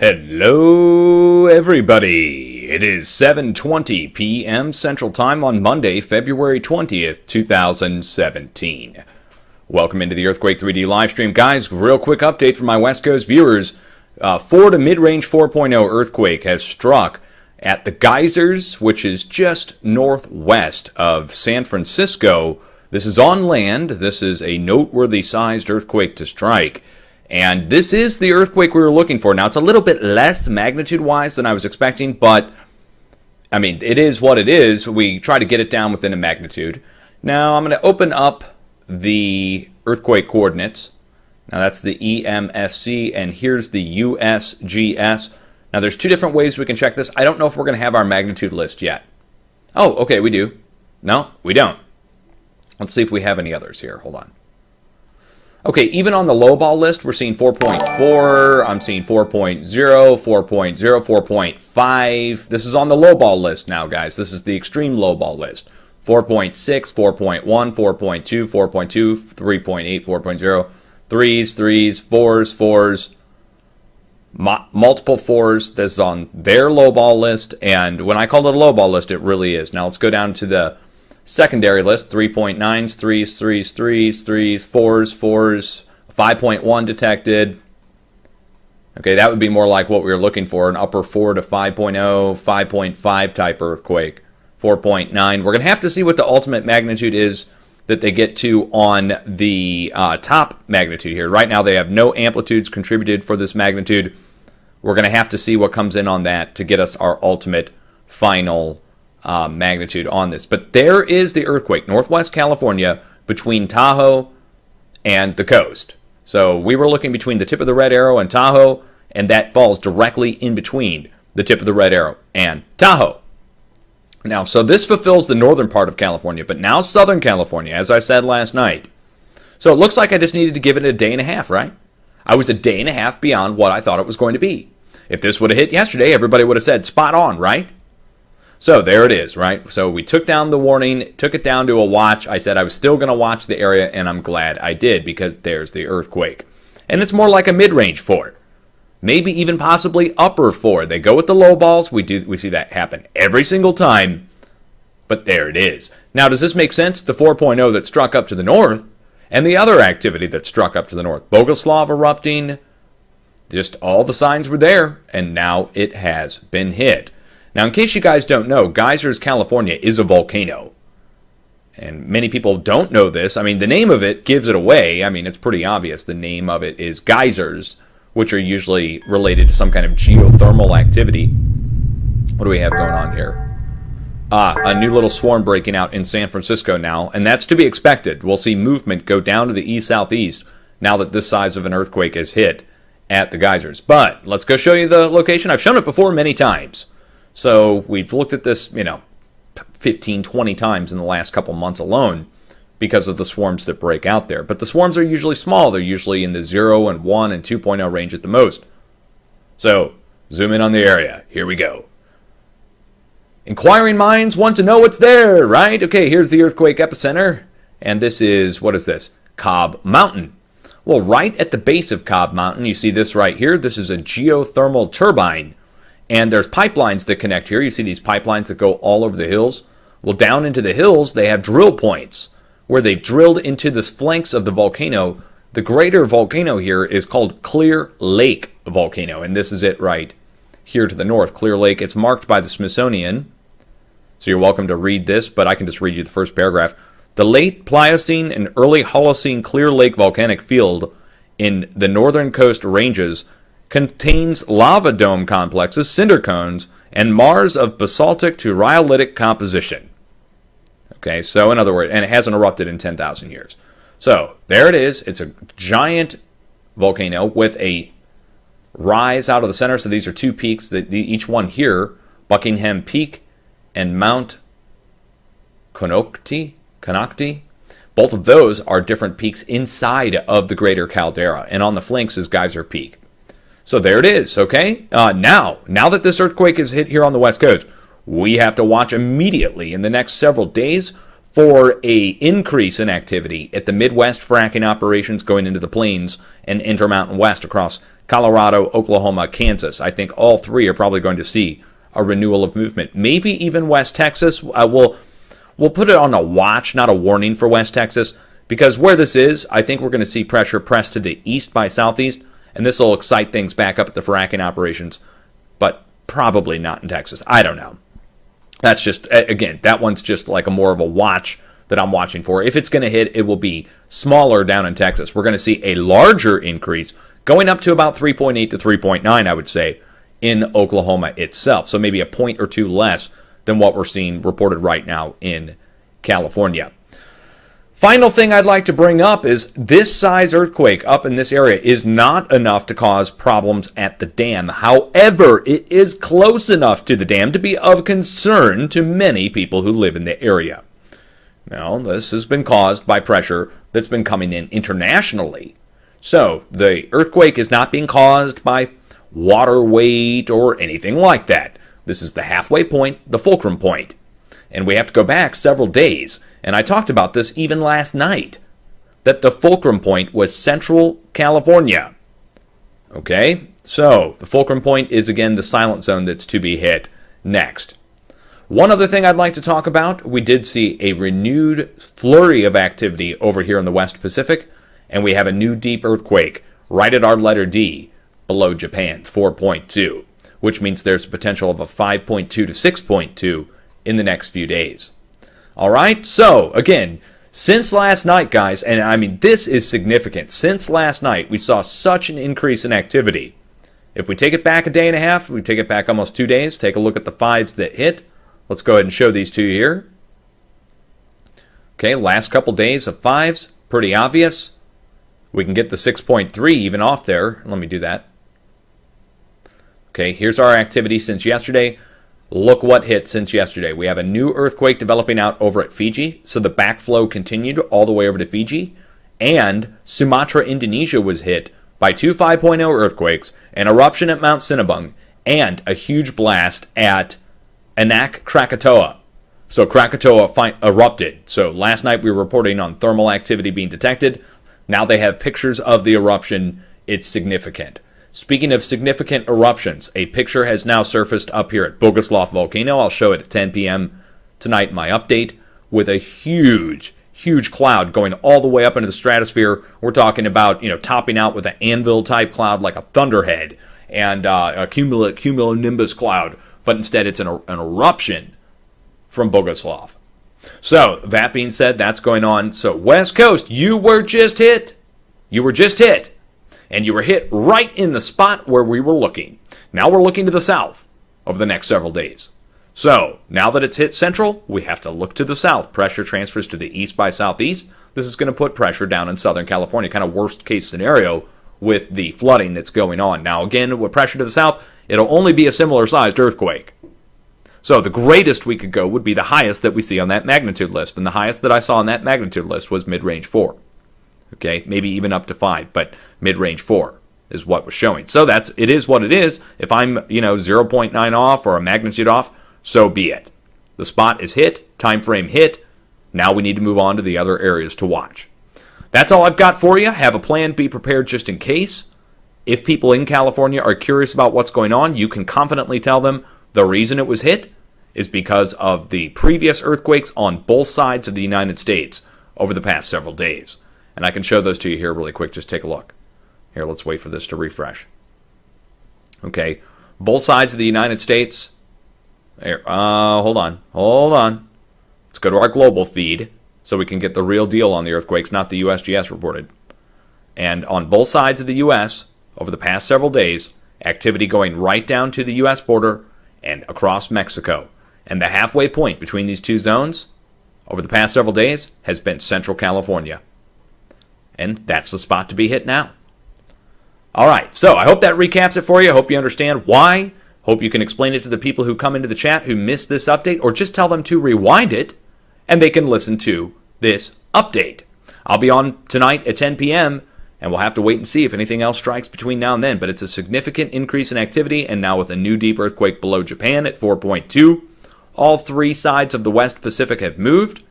Hello, everybody. It is 7:20 p.m. Central Time on Monday, February 20th, 2017. Welcome into the Earthquake 3D livestream. Guys, real quick update for my West Coast viewers. 4 to mid-range 4.0 earthquake has struck at the Geysers, which is just northwest of San Francisco. This is on land. This is a noteworthy sized earthquake to strike. And this is the earthquake we were looking for. Now, it's a little bit less magnitude-wise than I was expecting, but, I mean, it is what it is. We try to get it down within a magnitude. Now, I'm going to open up the earthquake coordinates. Now, that's the EMSC, and here's the USGS. Now, there's two different ways we can check this. I don't know if we're going to have our magnitude list yet. Oh, okay, we do. No, we don't. Let's see if we have any others here. Hold on. Okay, even on the lowball list, we're seeing 4.4, I'm seeing 4.0, 4.0, 4.5. This is on the lowball list now, guys. This is the extreme lowball list. 4.6, 4.1, 4.2, 4.2, 3.8, 4.0, 3s, 4s, multiple 4s. This is on their lowball list, and when I call it a lowball list, it really is. Now let's go down to the secondary list, 3.9s, 3s, 4s, 5.1 detected. Okay, that would be more like what we were looking for, an upper 4 to 5.0, 5.5 type earthquake. 4.9. We're going to have to see what the ultimate magnitude is that they get to on the top magnitude here. Right now they have no amplitudes contributed for this magnitude. We're going to have to see what comes in on that to get us our ultimate final magnitude on this. But there is the earthquake, Northwest California, between Tahoe and the coast. So we were looking between the tip of the red arrow and Tahoe, and that falls directly in between the tip of the red arrow and Tahoe. Now, so this fulfills the northern part of California, but now Southern California, as I said last night. So it looks like I just needed to give it a day and a half, right? I was a day and a half beyond what I thought it was going to be. If this would have hit yesterday, everybody would have said spot on, right? So there it is, right? So we took down the warning, took it down to a watch. I said I was still going to watch the area, and I'm glad I did because there's the earthquake. And it's more like a mid-range 4. Maybe even possibly upper 4. They go with the low balls. We see that happen every single time, but there it is. Now, does this make sense? The 4.0 that struck up to the north and the other activity that struck up to the north. Bogoslav erupting, just all the signs were there, and now it has been hit. Now, in case you guys don't know, Geysers, California is a volcano. And many people don't know this. I mean, the name of it gives it away. I mean, it's pretty obvious. The name of it is geysers, which are usually related to some kind of geothermal activity. What do we have going on here? A new little swarm breaking out in San Francisco now, and that's to be expected. We'll see movement go down to the east-southeast now that this size of an earthquake has hit at the geysers. But let's go show you the location. I've shown it before many times. So we've looked at this, 15, 20 times in the last couple months alone because of the swarms that break out there. But the swarms are usually small. They're usually in the 0 and 1 and 2.0 range at the most. So zoom in on the area. Here we go. Inquiring minds want to know what's there, right? Okay, here's the earthquake epicenter. And this is, what is this? Cobb Mountain. Well, right at the base of Cobb Mountain, you see this right here. This is a geothermal turbine. And there's pipelines that connect here. You see these pipelines that go all over the hills. Well, down into the hills, they have drill points where they've drilled into the flanks of the volcano. The greater volcano here is called Clear Lake Volcano, and this is it right here to the north, Clear Lake. It's marked by the Smithsonian, so you're welcome to read this, but I can just read you the first paragraph. The late Pliocene and early Holocene Clear Lake volcanic field in the northern coast ranges contains lava dome complexes, cinder cones, and maars of basaltic to rhyolitic composition. Okay, so in other words, and it hasn't erupted in 10,000 years. So there it is. It's a giant volcano with a rise out of the center. So these are two peaks, each one here, Buckingham Peak and Mount Konocti. Both of those are different peaks inside of the greater caldera, and on the flanks is Geyser Peak. So there it is, okay? Now that this earthquake has hit here on the West Coast, we have to watch immediately in the next several days for a increase in activity at the Midwest fracking operations going into the plains and Intermountain West across Colorado, Oklahoma, Kansas. I think all three are probably going to see a renewal of movement. Maybe even West Texas. We'll put it on a watch, not a warning for West Texas, because where this is, I think we're going to see pressure pressed to the east by southeast, and this will excite things back up at the fracking operations, but probably not in Texas. I don't know. That's just, again, that one's just like a more of a watch that I'm watching for. If it's going to hit, it will be smaller down in Texas. We're going to see a larger increase going up to about 3.8 to 3.9, I would say, in Oklahoma itself. So maybe a point or two less than what we're seeing reported right now in California. Final thing I'd like to bring up is this size earthquake up in this area is not enough to cause problems at the dam. However, it is close enough to the dam to be of concern to many people who live in the area. Now, this has been caused by pressure that's been coming in internationally. So, the earthquake is not being caused by water weight or anything like that. This is the halfway point, the fulcrum point. And we have to go back several days. And I talked about this even last night, that the fulcrum point was Central California. Okay, so the fulcrum point is again the silent zone that's to be hit next. One other thing I'd like to talk about, we did see a renewed flurry of activity over here in the West Pacific, and we have a new deep earthquake right at our letter D below Japan, 4.2, which means there's a potential of a 5.2 to 6.2 in the next few days. All right, so again, since last night, guys, and I mean, this is significant. Since last night, we saw such an increase in activity. If we take it back a day and a half, we take it back almost 2 days, take a look at the fives that hit. Let's go ahead and show these to you here. Okay, last couple days of fives, pretty obvious. We can get the 6.3 even off there. Let me do that. Okay, here's our activity since yesterday. Look what hit since yesterday. We have a new earthquake developing out over at Fiji, so the backflow continued all the way over to Fiji, and Sumatra, Indonesia was hit by two 5.0 earthquakes, an eruption at Mount Sinabung, and a huge blast at Anak Krakatoa. So Krakatoa erupted. So last night we were reporting on thermal activity being detected. Now they have pictures of the eruption. It's significant. Speaking of significant eruptions, a picture has now surfaced up here at Bogoslav Volcano. I'll show it at 10 p.m. tonight in my update, with a huge cloud going all the way up into the stratosphere. We're talking about, topping out with an anvil-type cloud like a thunderhead and a cumulonimbus cloud, but instead it's an eruption from Bogoslav. So, that being said, that's going on. So, West Coast, you were just hit. You were just hit. And you were hit right in the spot where we were looking. Now we're looking to the south over the next several days. So, now that it's hit central, we have to look to the south. Pressure transfers to the east by southeast. This is going to put pressure down in Southern California, kind of worst case scenario with the flooding that's going on. Now, again, with pressure to the south, it'll only be a similar sized earthquake. So, the greatest we could go would be the highest that we see on that magnitude list. And the highest that I saw on that magnitude list was mid-range 4. Okay, maybe even up to 5, but mid-range 4 is what was showing. So it is what it is. If I'm, 0.9 off or a magnitude off, so be it. The spot is hit, time frame hit. Now we need to move on to the other areas to watch. That's all I've got for you. Have a plan, be prepared just in case. If people in California are curious about what's going on, you can confidently tell them the reason it was hit is because of the previous earthquakes on both sides of the United States over the past several days. And I can show those to you here really quick. Just take a look. Here, let's wait for this to refresh. Okay, both sides of the United States. Here, hold on. Let's go to our global feed so we can get the real deal on the earthquakes, not the USGS reported. And on both sides of the U.S., over the past several days, activity going right down to the U.S. border and across Mexico. And the halfway point between these two zones over the past several days has been Central California. And that's the spot to be hit now. All right, so I hope that recaps it for you. I hope you understand why. Hope you can explain it to the people who come into the chat who missed this update, or just tell them to rewind it and they can listen to this update. I'll be on tonight at 10 p.m., and we'll have to wait and see if anything else strikes between now and then. But it's a significant increase in activity, and now with a new deep earthquake below Japan at 4.2, all three sides of the West Pacific have moved.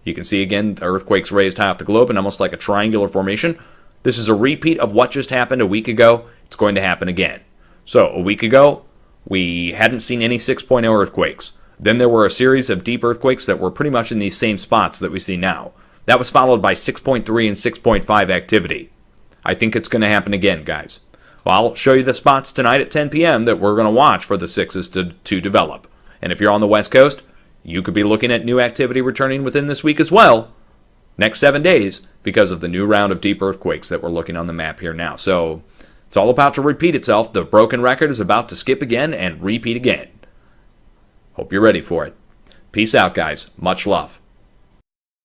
You can see, again, the earthquakes raised high off the globe in almost like a triangular formation. This is a repeat of what just happened a week ago It's going to happen again. So a week ago, we hadn't seen any 6.0 earthquakes. Then there were a series of deep earthquakes that were pretty much in these same spots that we see now. That was followed by 6.3 and 6.5 activity. I think it's going to happen again, guys. Well, I'll show you the spots tonight at 10 p.m. that we're going to watch for the 6s to develop. And if you're on the West Coast, you could be looking at new activity returning within this week as well, next 7 days, because of the new round of deep earthquakes that we're looking on the map here now. So it's all about to repeat itself. The broken record is about to skip again and repeat again. Hope you're ready for it. Peace out, guys. Much love.